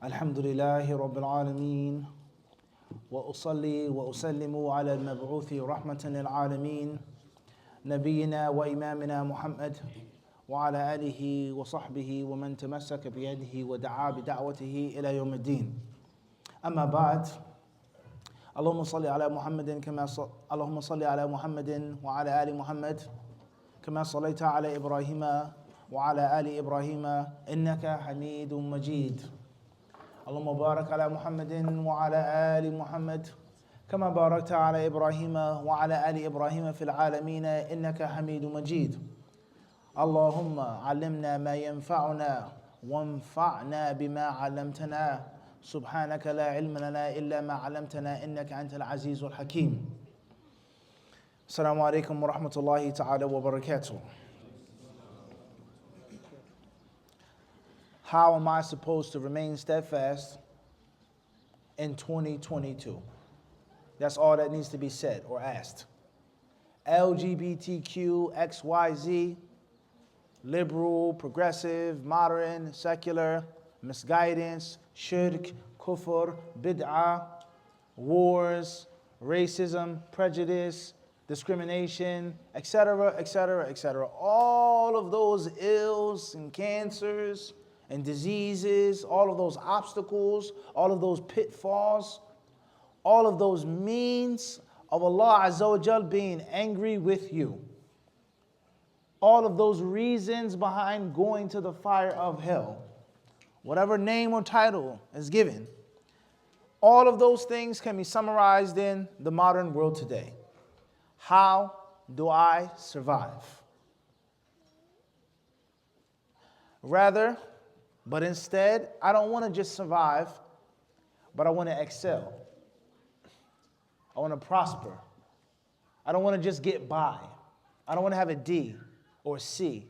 الحمد لله رب العالمين وأصلي وأسلم على المبعوث رحمة للعالمين نبينا وإمامنا محمد وعلى آله وصحبه ومن تمسك بيده ودعا بدعوته إلى يوم الدين. أما بعد، اللهم صل على محمد اللهم صل على محمد وعلى آل محمد كما صليت على إبراهيم وعلى آل إبراهيم إنك حميد مجيد. اللهم بارك على محمد وعلى آل محمد كما باركت على إبراهيم وعلى آل إبراهيم في العالمين إنك حميد مجيد. اللهم علمنا ما ينفعنا وانفعنا بما علمتنا. سبحانك لا علم لنا إلا ما علمتنا إنك أنت العزيز الحكيم. السلام عليكم ورحمة الله تعالى وبركاته. How am I supposed to remain steadfast in 2022? That's all that needs to be said or asked. LGBTQ, XYZ, liberal, progressive, modern, secular, misguidance, shirk, kufr, bid'ah, wars, racism, prejudice, discrimination, etc., etc., etc. All of those ills and cancers and diseases, all of those obstacles, all of those pitfalls, all of those means of Allah Azza wa Jal being angry with you. All of those reasons behind going to the fire of hell, whatever name or title is given, all of those things can be summarized in the modern world today. How do I survive? But instead, I don't want to just survive, but I want to excel. I want to prosper. I don't want to just get by. I don't want to have a D or a C.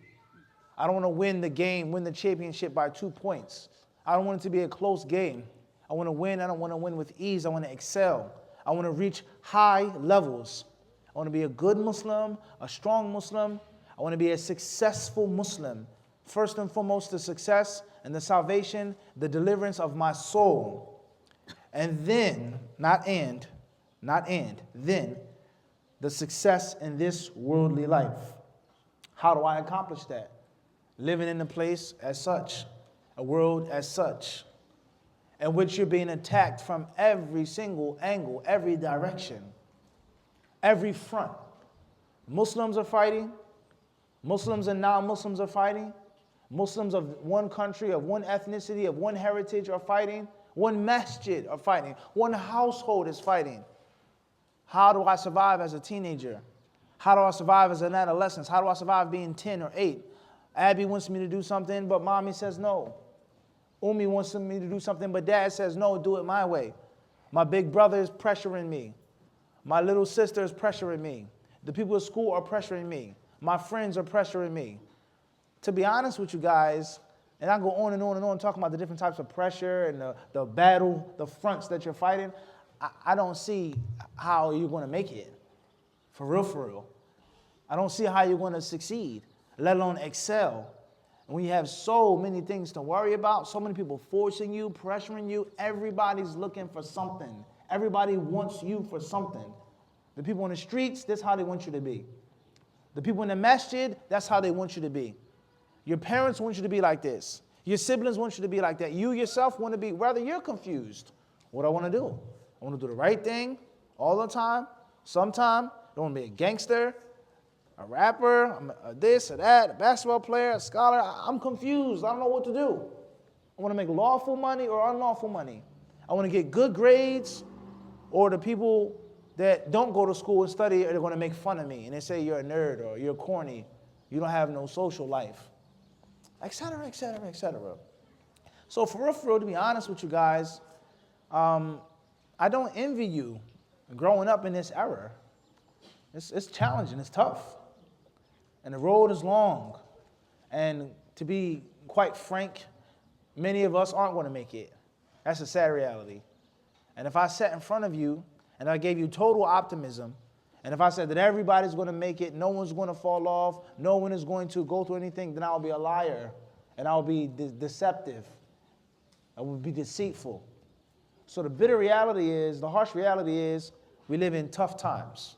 I don't want to win the game, win the championship by 2 points. I don't want it to be a close game. I want to win. I don't want to win with ease. I want to excel. I want to reach high levels. I want to be a good Muslim, a strong Muslim. I want to be a successful Muslim. First and foremost, the success and the salvation, the deliverance of my soul. And then, then, the success in this worldly life. How do I accomplish that? Living in a place as such, a world as such, in which you're being attacked from every single angle, every direction, every front. Muslims are fighting. Muslims and non-Muslims are fighting. Muslims of one country, of one ethnicity, of one heritage are fighting. One masjid are fighting. One household is fighting. How do I survive as a teenager? How do I survive as an adolescent? How do I survive being 10 or 8? Abby wants me to do something, but mommy says no. Umi wants me to do something, but dad says no, do it my way. My big brother is pressuring me. My little sister is pressuring me. The people at school are pressuring me. My friends are pressuring me. To be honest with you guys, and I go on and on and on talking about the different types of pressure and the battle, the fronts that you're fighting, I don't see how you're going to make it. For real. I don't see how you're going to succeed, let alone excel. And when you have so many things to worry about, so many people forcing you, pressuring you, everybody's looking for something. Everybody wants you for something. The people in the streets, that's how they want you to be. The people in the masjid, that's how they want you to be. Your parents want you to be like this. Your siblings want you to be like that. You yourself want to be, rather you're confused. What do I want to do? I want to do the right thing all the time, sometime. I don't want to be a gangster, a rapper, this or that, a basketball player, a scholar. I'm confused. I don't know what to do. I want to make lawful money or unlawful money. I want to get good grades, or the people that don't go to school and study are going to make fun of me. And they say you're a nerd or you're corny. You don't have no social life, etc., etc., etc. So for real, to be honest with you guys, I don't envy you growing up in this era. It's challenging, it's tough. And the road is long. And to be quite frank, many of us aren't going to make it. That's a sad reality. And if I sat in front of you and I gave you total optimism, and if I said that everybody's going to make it, no one's going to fall off, no one is going to go through anything, then I'll be a liar and I'll be deceptive. I would be deceitful. So the bitter reality is, the harsh reality is, we live in tough times.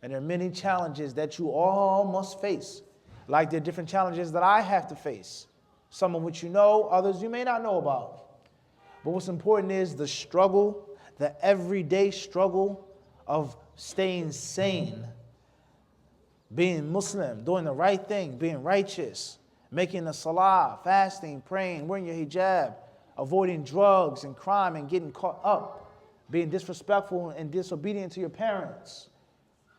And there are many challenges that you all must face. Like there are different challenges that I have to face. Some of which you know, others you may not know about. But what's important is the struggle, the everyday struggle of staying sane, being Muslim, doing the right thing, being righteous, making the salah, fasting, praying, wearing your hijab, avoiding drugs and crime and getting caught up, being disrespectful and disobedient to your parents,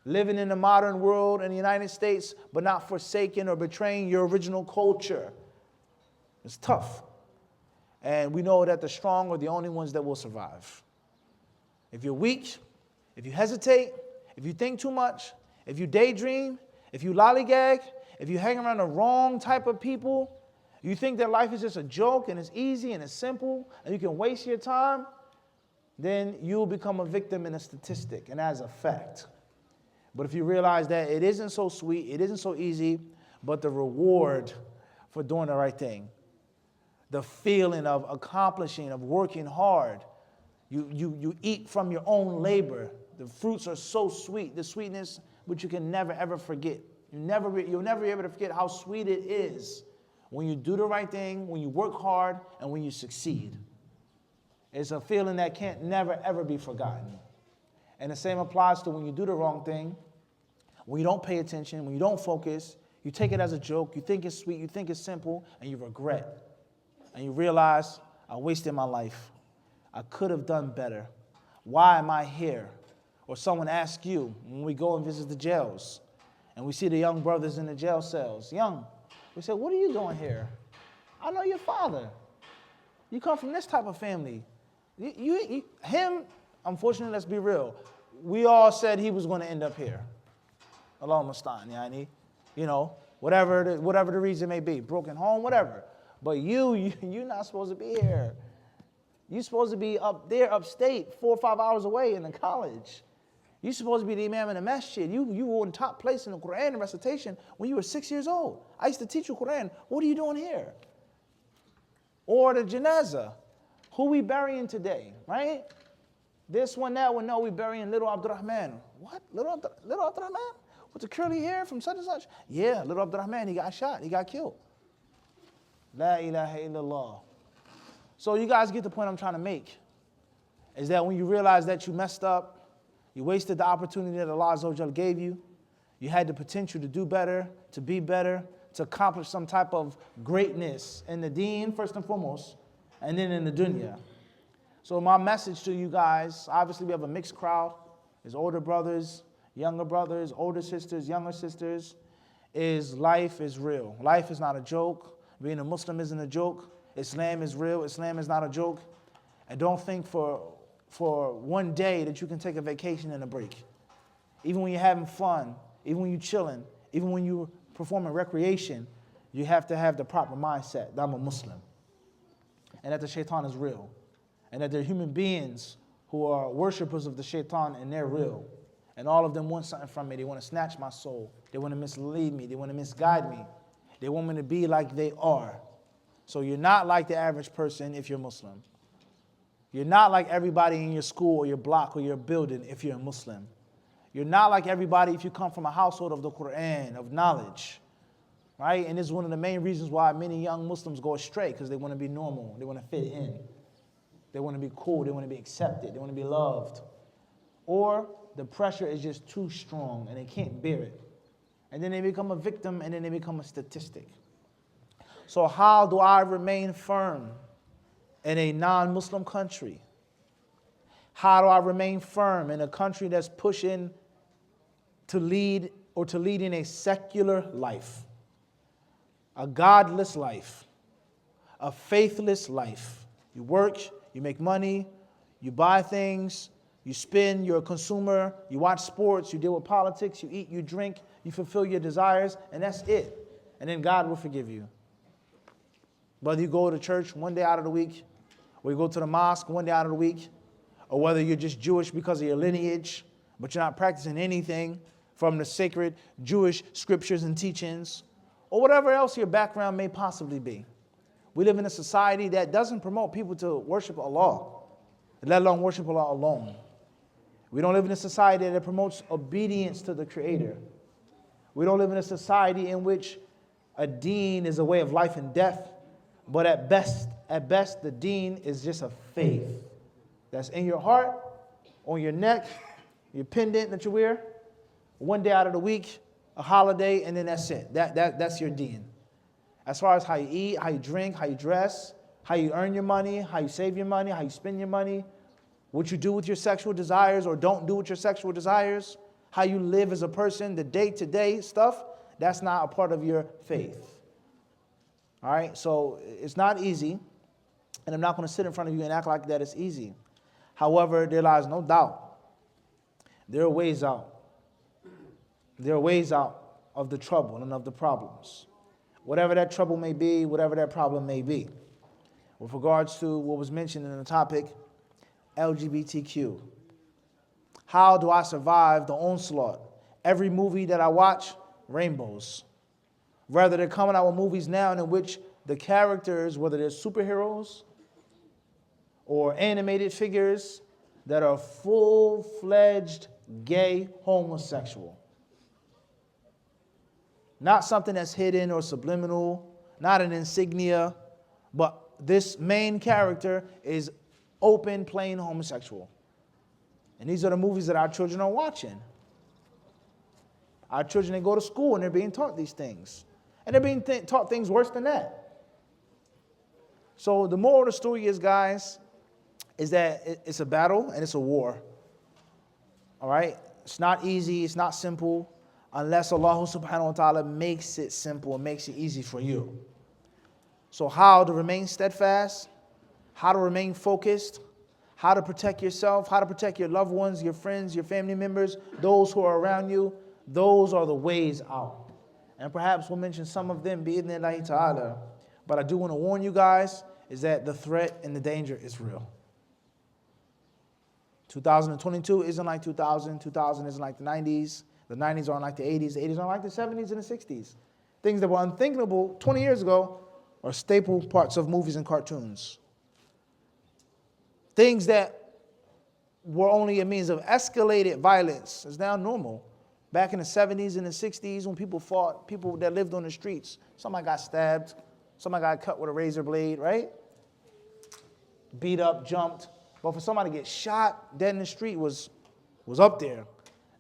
living in the modern world in the United States, but not forsaking or betraying your original culture. It's tough. And we know that the strong are the only ones that will survive. If you're weak, if you hesitate, if you think too much, if you daydream, if you lollygag, if you hang around the wrong type of people, you think that life is just a joke and it's easy and it's simple and you can waste your time, then you'll become a victim and a statistic, and as a fact. But if you realize that it isn't so sweet, it isn't so easy, but the reward for doing the right thing, the feeling of accomplishing, of working hard, you eat from your own labor. The fruits are so sweet, the sweetness which you can never ever forget. You'll never be able to forget how sweet it is when you do the right thing, when you work hard, and when you succeed. It's a feeling that can't never ever be forgotten. And the same applies to when you do the wrong thing, when you don't pay attention, when you don't focus, you take it as a joke, you think it's sweet, you think it's simple, and you regret. And you realize, I wasted my life. I could have done better. Why am I here? Or someone asks you, when we go and visit the jails, and we see the young brothers in the jail cells, young, we say, what are you doing here? I know your father. You come from this type of family. Him, unfortunately, let's be real, we all said he was going to end up here. Allah mustaan, yani, you know, whatever the reason may be, broken home, whatever. But you're not supposed to be here. You're supposed to be up there, upstate, 4 or 5 hours away in the college. You're supposed to be the imam in the masjid. You were in top place in the Quran and recitation when you were 6 years old. I used to teach you Quran. What are you doing here? Or the janazah. Who we burying today, right? This one, that one, no, we burying little Abdurrahman. What? Little Abdurrahman? With the curly hair from such and such? Yeah, little Abdurrahman, he got shot, he got killed. La ilaha illallah. So you guys get the point I'm trying to make. Is that when you realize that you messed up, you wasted the opportunity that Allah Azza wa Jal gave you, you had the potential to do better, to be better, to accomplish some type of greatness in the deen, first and foremost, and then in the dunya. So my message to you guys, obviously we have a mixed crowd. There's older brothers, older sisters, younger sisters, is life is real. Life is not a joke. Being a Muslim isn't a joke. Islam is real. Islam is not a joke. And don't think for one day that you can take a vacation and a break. Even when you're having fun, even when you're chilling, even when you're performing recreation, you have to have the proper mindset that I'm a Muslim. And that the shaitan is real. And that there are human beings who are worshipers of the shaitan and they're real. And all of them want something from me. They want to snatch my soul. They want to mislead me. They want to misguide me. They want me to be like they are. So you're not like the average person if you're Muslim. You're not like everybody in your school or your block or your building if you're a Muslim. You're not like everybody if you come from a household of the Quran, of knowledge. Right? And this is one of the main reasons why many young Muslims go astray, because they want to be normal. They want to fit in. They want to be cool. They want to be accepted. They want to be loved. Or the pressure is just too strong and they can't bear it. And then they become a victim and then they become a statistic. So how do I remain firm in a non-Muslim country? How do I remain firm in a country that's pushing to lead in a secular life, a godless life, a faithless life? You work, you make money, you buy things, you spend, you're a consumer, you watch sports, you deal with politics, you eat, you drink, you fulfill your desires, and that's it. And then God will forgive you. Whether you go to church one day out of the week, or you go to the mosque one day out of the week, or whether you're just Jewish because of your lineage, but you're not practicing anything from the sacred Jewish scriptures and teachings, or whatever else your background may possibly be. We live in a society that doesn't promote people to worship Allah, let alone worship Allah alone. We don't live in a society that promotes obedience to the Creator. We don't live in a society in which a deen is a way of life and death, but at best, the deen is just a faith that's in your heart, on your neck, your pendant that you wear, one day out of the week, a holiday, and then that's it. That's your deen. As far as how you eat, how you drink, how you dress, how you earn your money, how you save your money, how you spend your money, what you do with your sexual desires or don't do with your sexual desires, how you live as a person, the day-to-day stuff, that's not a part of your faith. All right, so it's not easy, and I'm not going to sit in front of you and act like that it's easy. However, there lies no doubt. There are ways out. There are ways out of the trouble and of the problems. Whatever that trouble may be, whatever that problem may be. With regards to what was mentioned in the topic, LGBTQ. How do I survive the onslaught? Every movie that I watch, rainbows. Rather, they're coming out with movies now in which the characters, whether they're superheroes or animated figures, that are full-fledged gay homosexual. Not something that's hidden or subliminal, not an insignia, but this main character is open, plain homosexual. And these are the movies that our children are watching. Our children, they go to school and they're being taught these things. And they're being taught things worse than that. So the moral of the story is, guys, is that it's a battle and it's a war. All right? It's not easy, it's not simple, unless Allah subhanahu wa ta'ala makes it simple and makes it easy for you. So how to remain steadfast, how to remain focused, how to protect yourself, how to protect your loved ones, your friends, your family members, those who are around you, those are the ways out. And perhaps we'll mention some of them, bi'idhnillahi ta'ala. But I do want to warn you guys, is that the threat and the danger is real. 2022 isn't like 2000, 2000 isn't like the 90s, the 90s aren't like the 80s aren't like the 70s and the 60s. Things that were unthinkable 20 years ago are staple parts of movies and cartoons. Things that were only a means of escalated violence is now normal. Back in the 70s and the 60s when people fought, people that lived on the streets, somebody got stabbed, somebody got cut with a razor blade, right? Beat up, jumped. But for somebody to get shot dead in the street was up there.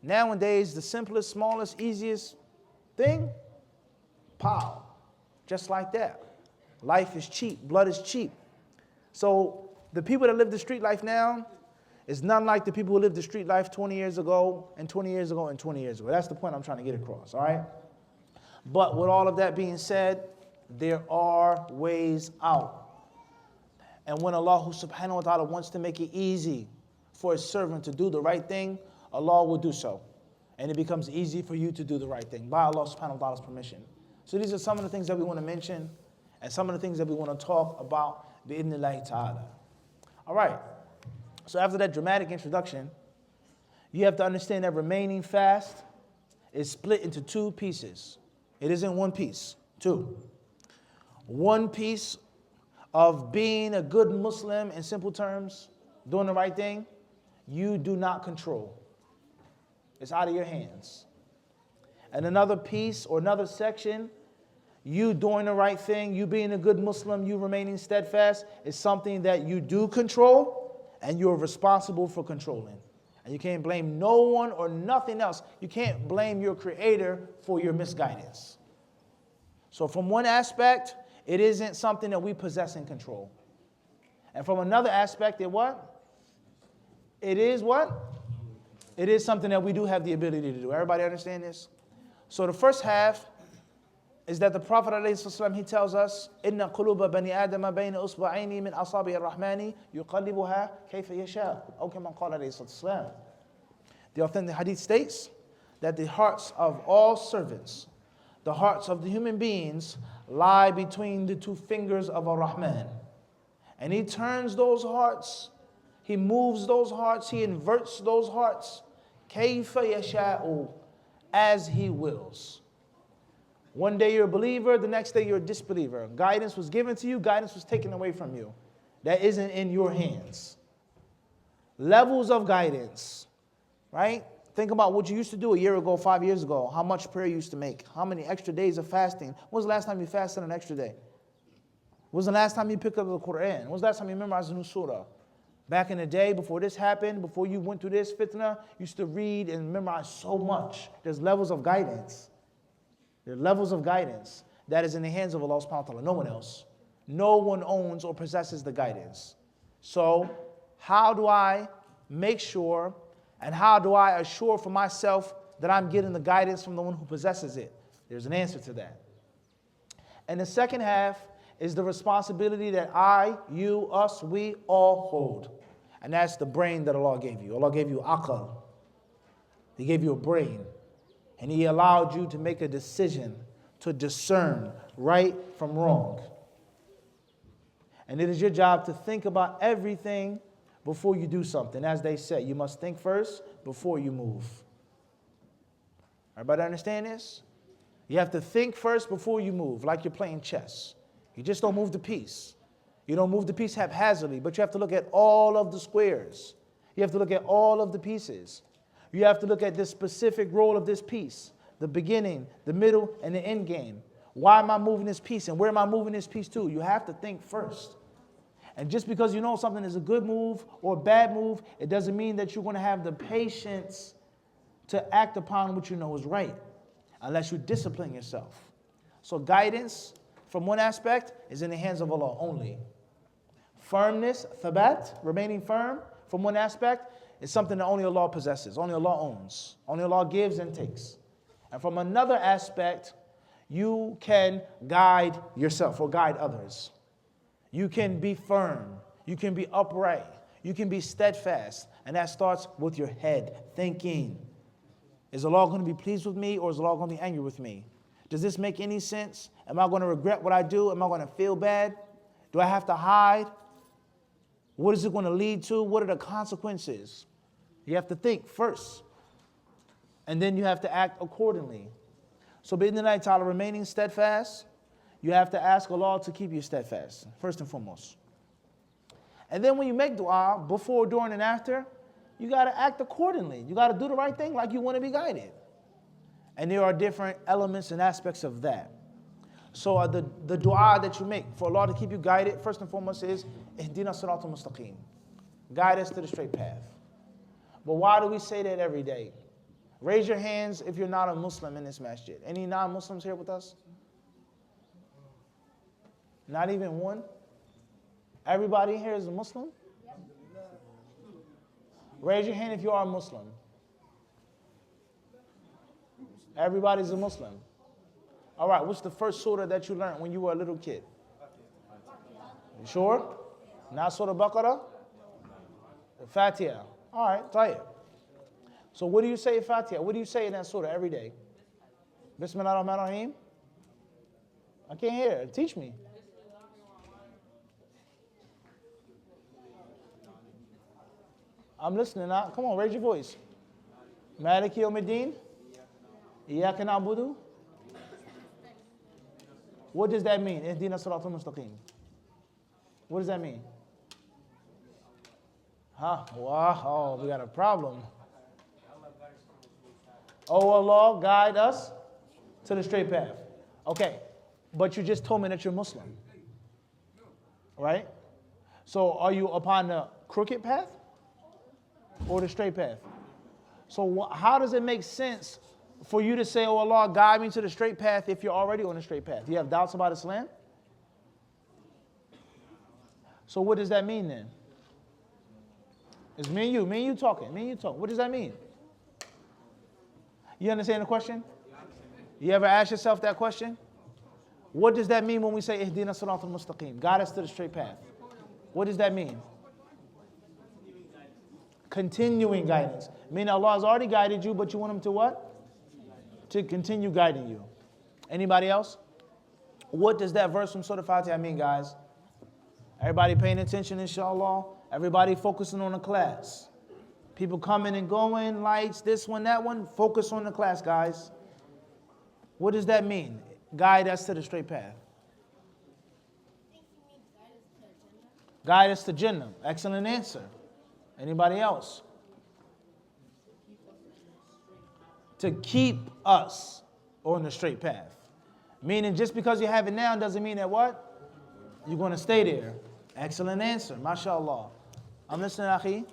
Nowadays, the simplest, smallest, easiest thing, pow, just like that. Life is cheap, blood is cheap. So the people that live the street life now is none like the people who lived the street life 20 years ago and 20 years ago and 20 years ago. That's the point I'm trying to get across, all right? But with all of that being said, there are ways out. And when Allah subhanahu wa ta'ala wants to make it easy for his servant to do the right thing, Allah will do so. And it becomes easy for you to do the right thing by Allah subhanahu wa ta'ala's permission. So these are some of the things that we want to mention and some of the things that we want to talk about bi'idhnillahi ta'ala. All right. So after that dramatic introduction, you have to understand that remaining fast is split into two pieces. It isn't one piece, two. One piece of being a good Muslim in simple terms, doing the right thing, you do not control. It's out of your hands. And another piece or another section, you doing the right thing, you being a good Muslim, you remaining steadfast, is something that you do control and you're responsible for controlling. And you can't blame no one or nothing else. You can't blame your Creator for your misguidance. So from one aspect, it isn't something that we possess and control. And from another aspect, it what? It is what? It is something that we do have the ability to do. Everybody understand this? So the first half is that the Prophet ﷺ, he tells us, إِنَّ قُلُوبَ بَنِي آدَمَ بَيْنَ أُصْبَعَيْنِ مِنْ أَصَابِعِ الرَّحْمَنِ يُقَلِّبُهَا كَيْفَ يَشَاءُ أو كما قال عليه الصلاة والسلام. The authentic hadith states that the hearts of all servants, the hearts of the human beings, lie between the two fingers of Ar-Rahman. And he turns those hearts, he moves those hearts, he inverts those hearts, كَيْفَ يَشَاءُ, as he wills. One day you're a believer, the next day you're a disbeliever. Guidance was given to you, guidance was taken away from you. That isn't in your hands. Levels of guidance, right? Think about what you used to do a year ago, 5 years ago, how much prayer you used to make, how many extra days of fasting. When was the last time you fasted an extra day? When was the last time you picked up the Quran? When was the last time you memorized a new surah? Back in the day, before this happened, before you went through this fitna, you used to read and memorize so much. There's levels of guidance. There are levels of guidance that is in the hands of Allah subhanahu wa ta'ala, no one else. No one owns or possesses the guidance. So, how do I make sure and how do I assure for myself that I'm getting the guidance from the one who possesses it? There's an answer to that. And the second half is the responsibility that I, you, us, we all hold. And that's the brain that Allah gave you. Allah gave you aql. He gave you a brain. And He allowed you to make a decision to discern right from wrong. And it is your job to think about everything before you do something. As they say, you must think first before you move. Everybody understand this? You have to think first before you move, like you're playing chess. You just don't move the piece. You don't move the piece haphazardly, but you have to look at all of the squares. You have to look at all of the pieces. You have to look at the specific role of this piece, the beginning, the middle, and the end game. Why am I moving this piece, and where am I moving this piece to? You have to think first. And just because you know something is a good move or a bad move, it doesn't mean that you're going to have the patience to act upon what you know is right, unless you discipline yourself. So guidance, from one aspect, is in the hands of Allah only. Firmness, thabat, remaining firm, from one aspect, is something that only Allah possesses, only Allah owns, only Allah gives and takes. And from another aspect, you can guide yourself or guide others. You can be firm, you can be upright, you can be steadfast, and that starts with your head, thinking. Is Allah going to be pleased with me, or is Allah going to be angry with me? Does this make any sense? Am I going to regret what I do? Am I going to feel bad? Do I have to hide? What is it going to lead to? What are the consequences? You have to think first. And then you have to act accordingly. So, bi'idhnillahi ta'ala, remaining steadfast, you have to ask Allah to keep you steadfast, first and foremost. And then when you make dua, before, during, and after, you got to act accordingly. You got to do the right thing like you want to be guided. And there are different elements and aspects of that. So the dua that you make for Allah to keep you guided, first and foremost, is Ihdina siratal mustaqim. Guide us to the straight path. But why do we say that every day? Raise your hands if you're not a Muslim in this masjid. Any non-Muslims here with us? Not even one? Everybody here is a Muslim? Raise your hand if you are a Muslim. Everybody's a Muslim. All right, what's the first surah that you learned when you were a little kid? You sure? Not Surah Baqarah? Fatiha. All right, tayyib. So what do you say in Fatiha? What do you say in that surah every day? Bismillah ar-Rahman ar-Rahim? I can't hear. Teach me. I'm listening now. Come on, raise your voice. Maliki yawmiddin? Iyyaka na'budu? What does that mean? Ihdina siratal mustaqim. What does that mean? Huh? Wow, we got a problem. Oh Allah, guide us to the straight path. Okay, but you just told me that you're Muslim. Right? So are you upon the crooked path or the straight path? So how does it make sense for you to say, oh Allah, guide me to the straight path if you're already on the straight path? Do you have doubts about Islam? So what does that mean then? It's me and you talking, What does that mean? You understand the question? You ever ask yourself that question? What does that mean when we say Ihdina siratal mustaqim? Guide us to the straight path. What does that mean? Continuing guidance. Meaning Allah has already guided you, but you want Him to what? To continue guiding you. Anybody else? What does that verse from Surah Fatiha mean, guys? Everybody paying attention, inshallah? Everybody focusing on the class. People coming and going, lights, this one, that one. Focus on the class, guys. What does that mean? Guide us to the straight path. Guide us to Jannah. Excellent answer. Anybody else? To keep us on the straight path. Meaning just because you have it now doesn't mean that what? You're going to stay there. Excellent answer. MashaAllah. I'm listening, Akhi.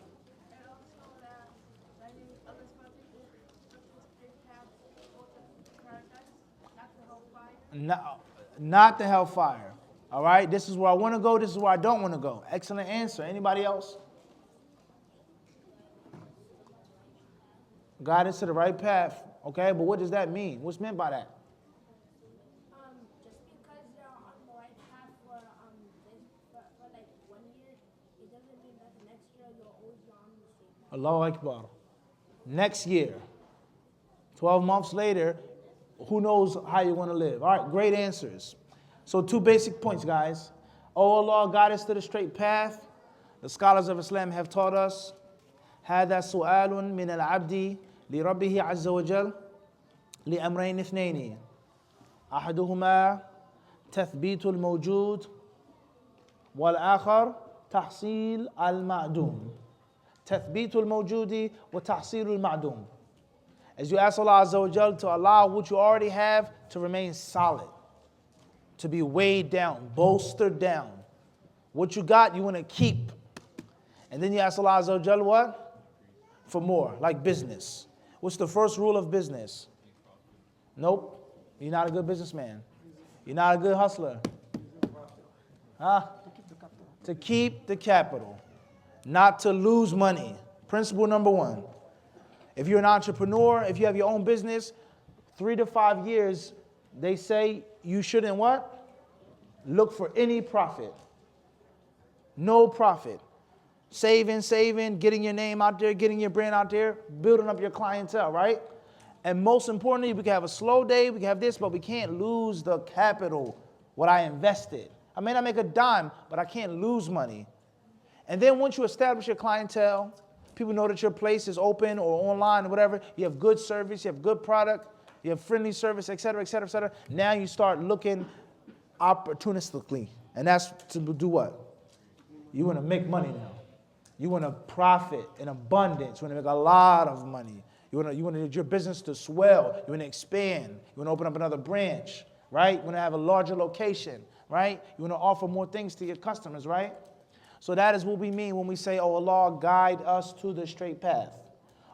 Not the hellfire. All right? This is where I want to go. This is where I don't want to go. Excellent answer. Anybody else? Guide us to the right path. Okay, but what does that mean? What's meant by that? Just because you're on the right path for like 1 year, it doesn't mean that the next year you'll always be on the same path. Allahu Akbar. Next year, 12 months later, who knows how you want to live? All right, great answers. So 2 basic points, guys. Oh Allah, guide us to the straight path. The scholars of Islam have taught us, هذا سؤال من العبد لربه عز وجل لأمرين اثنين أحدهما تثبيت الموجود والآخر تحصيل المعدوم. تثبيت الموجود وتحصيل المعدوم. As you ask Allah Azza wa Jal to allow what you already have to remain solid, to be weighed down, bolstered down. What you got, you want to keep. And then you ask Allah Azza wa Jal what? For more, like business. What's the first rule of business? Nope. You're not a good businessman. You're not a good hustler. Huh? To keep the capital. Not to lose money. Principle number 1. If you're an entrepreneur, if you have your own business, 3 to 5 years, they say you shouldn't what? Look for any profit. No profit. Saving, getting your name out there, getting your brand out there, building up your clientele, right? And most importantly, we can have a slow day, we can have this, but we can't lose the capital, what I invested. I may not make a dime, but I can't lose money. And then once you establish your clientele, people know that your place is open or online or whatever, you have good service, you have good product, you have friendly service, et cetera, et cetera, et cetera. Now you start looking opportunistically. And that's to do what? You want to make money now. You want to profit in abundance. You want to make a lot of money. You want your business to swell. You want to expand. You want to open up another branch, right? You want to have a larger location, right? You want to offer more things to your customers, right? So that is what we mean when we say, oh Allah, guide us to the straight path.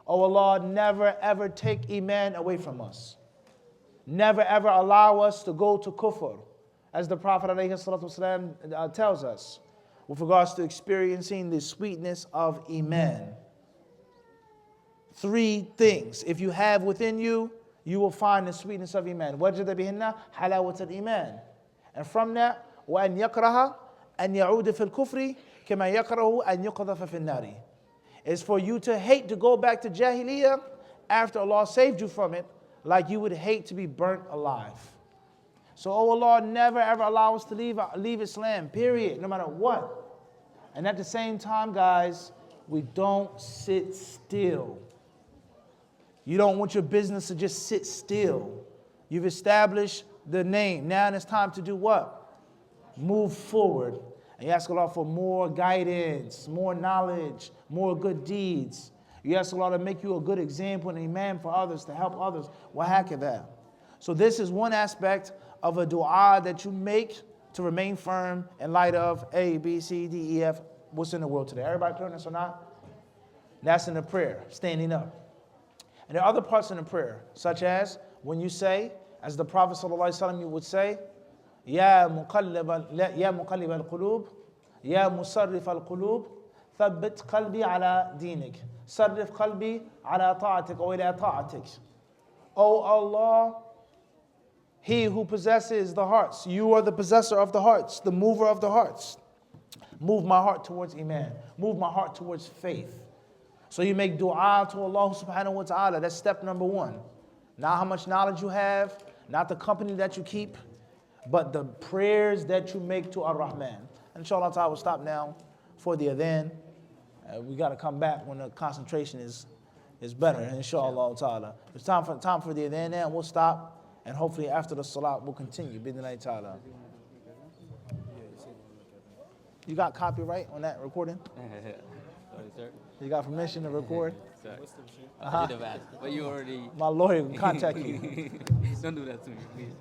Oh Allah, never ever take Iman away from us. Never ever allow us to go to kufr, as the Prophet ﷺ tells us, with regards to experiencing the sweetness of Iman. 3 things. If you have within you, you will find the sweetness of Iman. وَجَدَ بِهِنَّ حَلَاوَةَ الْإِيمَانِ. And from that, وَأَنْ يَكْرَهَ أَنْ يَعُودَ فِي الْكُفْرِ كَمَا يَكْرَهُ أَنْ يُقَذَفَ فِي النَّارِ. It's for you to hate to go back to Jahiliyyah after Allah saved you from it, like you would hate to be burnt alive. So, oh Allah, never ever allow us to leave Islam, period, no matter what. And at the same time, guys, we don't sit still. You don't want your business to just sit still. You've established the name. Now it's time to do what? Move forward. And you ask Allah for more guidance, more knowledge, more good deeds. You ask Allah to make you a good example and imam for others, to help others. Wahakadha. So this is one aspect of a dua that you make to remain firm in light of A, B, C, D, E, F, what's in the world today. Everybody clear on this or not? That's in the prayer, standing up. And there are other parts in the prayer, such as when you say, as the Prophet ﷺ would say, Ya muqallib al-qulub, Ya musarrif al-qulub, thabbit qalbi ala dinik, sarrif qalbi ala ta'atik, or ila ta'atik. O Allah, He who possesses the hearts, you are the possessor of the hearts, the mover of the hearts. Move my heart towards Iman. Move my heart towards faith. So you make dua to Allah subhanahu wa ta'ala. That's step number 1. Not how much knowledge you have, not the company that you keep, but the prayers that you make to Ar-Rahman. Inshallah ta'ala, we'll stop now for the adhan. We got to come back when the concentration is better, inshallah ta'ala. It's time for the adhan now, and we'll stop. And hopefully after the salat, we'll continue. Bidnillahi ta'ala. You got copyright on that recording? Sorry, sir. You got permission to record? Sorry. I should have asked, but you already. My lawyer will contact you. Don't do that to me, please.